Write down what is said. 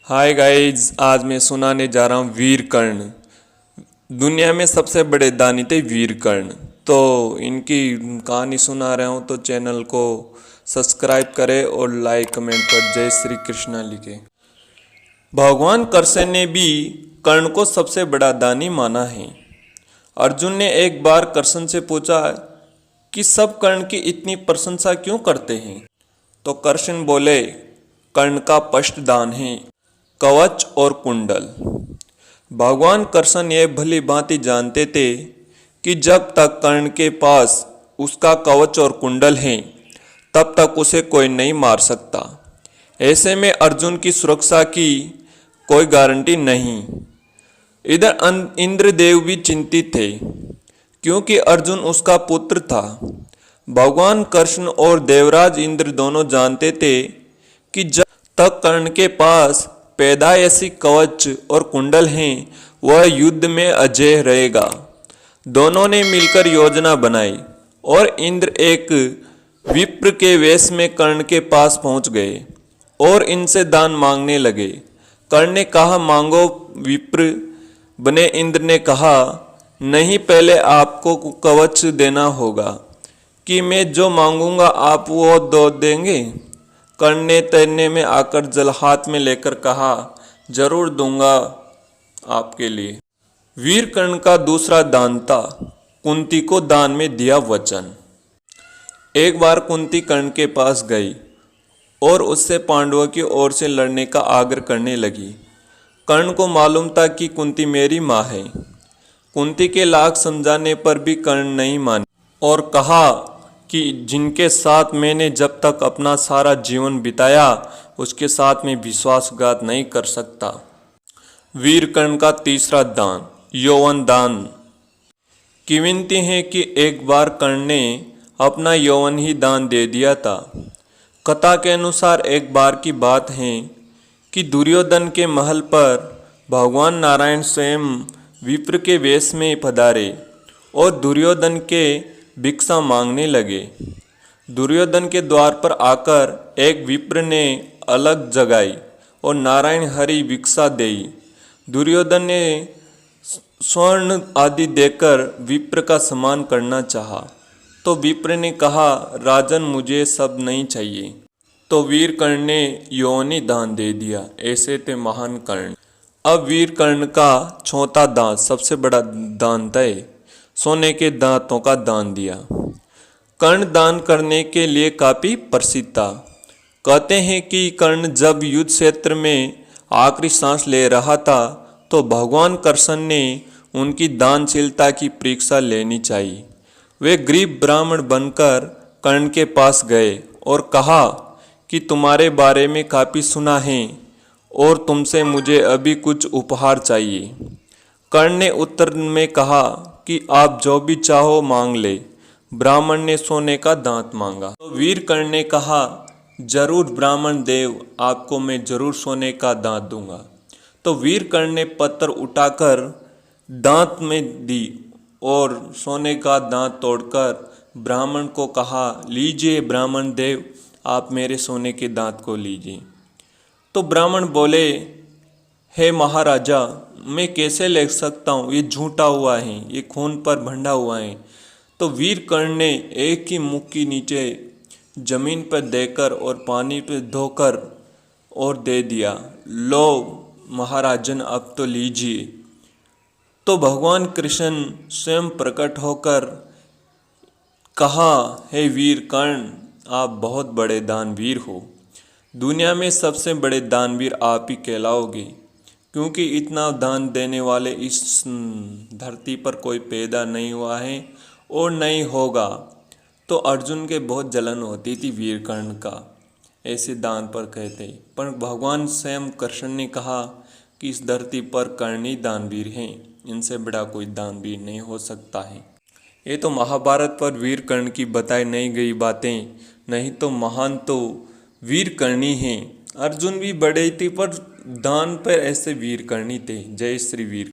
Hi guys, आज मैं सुनाने जा रहा हूँ वीर कर्ण। दुनिया में सबसे बड़े दानी थे वीर कर्ण। तो इनकी कहानी सुना रहा हूँ, तो चैनल को सब्सक्राइब करें और लाइक कमेंट पर जय श्री कृष्णा लिखें। भगवान कृष्ण ने भी कर्ण को सबसे बड़ा दानी माना है। अर्जुन ने एक बार कृष्ण से पूछा कि सब कर्ण की इतनी प्रशंसा क्यों करते हैं। तो कृष्ण बोले, कर्ण का पष्ट दान है, कवच और कुंडल। भगवान कृष्ण ये भली भांति जानते थे कि जब तक कर्ण के पास उसका कवच और कुंडल है तब तक उसे कोई नहीं मार सकता। ऐसे में अर्जुन की सुरक्षा की कोई गारंटी नहीं। इधर इंद्रदेव भी चिंतित थे क्योंकि अर्जुन उसका पुत्र था। भगवान कृष्ण और देवराज इंद्र दोनों जानते थे कि जब तक कर्ण के पास पैदाइशी कवच और कुंडल हैं वह युद्ध में अजेय रहेगा। दोनों ने मिलकर योजना बनाई और इंद्र एक विप्र के वेश में कर्ण के पास पहुंच गए और इनसे दान मांगने लगे। कर्ण ने कहा, मांगो विप्र बने। इंद्र ने कहा, नहीं, पहले आपको कवच देना होगा। कि मैं जो मांगूंगा आप वो दो देंगे। कर्ण ने तैरने में आकर जल हाथ में लेकर कहा, जरूर दूंगा आपके लिए। वीर कर्ण का दूसरा दान था कुंती को दान में दिया वचन। एक बार कुंती कर्ण के पास गई और उससे पांडवों की ओर से लड़ने का आग्रह करने लगी। कर्ण को मालूम था कि कुंती मेरी माँ है। कुंती के लाख समझाने पर भी कर्ण नहीं मानी और कहा कि जिनके साथ मैंने जब तक अपना सारा जीवन बिताया उसके साथ मैं विश्वासघात नहीं कर सकता। वीर कर्ण का तीसरा दान यौवन दान। किंवदंती है कि एक बार कर्ण ने अपना यौवन ही दान दे दिया था। कथा के अनुसार एक बार की बात है कि दुर्योधन के महल पर भगवान नारायण स्वयं विप्र के वेश में पधारे और दुर्योधन के भिक्षा मांगने लगे। दुर्योधन के द्वार पर आकर एक विप्र ने अलग जगाई और नारायण हरि भिक्षा देई। दुर्योधन ने स्वर्ण आदि देकर विप्र का सम्मान करना चाहा, तो विप्र ने कहा, राजन मुझे सब नहीं चाहिए। तो वीर कर्ण ने योनि दान दे दिया। ऐसे थे महान कर्ण। अब वीर कर्ण का चौथा दान, सबसे बड़ा दान तय, सोने के दांतों का दान दिया। कर्ण दान करने के लिए काफी प्रसिद्ध था। कहते हैं कि कर्ण जब युद्ध क्षेत्र में आखिरी सांस ले रहा था तो भगवान कृष्ण ने उनकी दानशीलता की परीक्षा लेनी चाहिए। वे गरीब ब्राह्मण बनकर कर्ण के पास गए और कहा कि तुम्हारे बारे में काफी सुना है और तुमसे मुझे अभी कुछ उपहार चाहिए। कर्ण ने उत्तर में कहा कि आप जो भी चाहो मांग ले। ब्राह्मण ने सोने का दांत मांगा तो वीर कर्ण ने कहा, जरूर ब्राह्मण देव, आपको मैं जरूर सोने का दांत दूंगा। तो वीर कर्ण ने पत्थर उठाकर दांत में दी और सोने का दांत तोड़कर ब्राह्मण को कहा, लीजिए ब्राह्मण देव, आप मेरे सोने के दांत को लीजिए। तो ब्राह्मण बोले, हे महाराजा, मैं कैसे ले सकता हूँ, ये झूठा हुआ है, ये खून पर बंधा हुआ है। तो वीर कर्ण ने एक ही मुक्की नीचे जमीन पर देकर और पानी पर धोकर और दे दिया, लो महाराजन, अब तो लीजिए। तो भगवान कृष्ण स्वयं प्रकट होकर कहा, हे वीर कर्ण, आप बहुत बड़े दानवीर हो। दुनिया में सबसे बड़े दानवीर आप ही कहलाओगे, क्योंकि इतना दान देने वाले इस धरती पर कोई पैदा नहीं हुआ है और नहीं होगा। तो अर्जुन के बहुत जलन होती थी वीर कर्ण का ऐसे दान पर कहते, पर भगवान स्वयं कृष्ण ने कहा कि इस धरती पर कर्ण ही दानवीर हैं, इनसे बड़ा कोई दानवीर नहीं हो सकता है। ये तो महाभारत पर वीर कर्ण की बताई नहीं गई बातें, नहीं तो महान तो वीर कर्ण ही हैं। अर्जुन भी बड़े थे पर दान पर ऐसे वीर कर्ण ही थे। जय श्री वीर।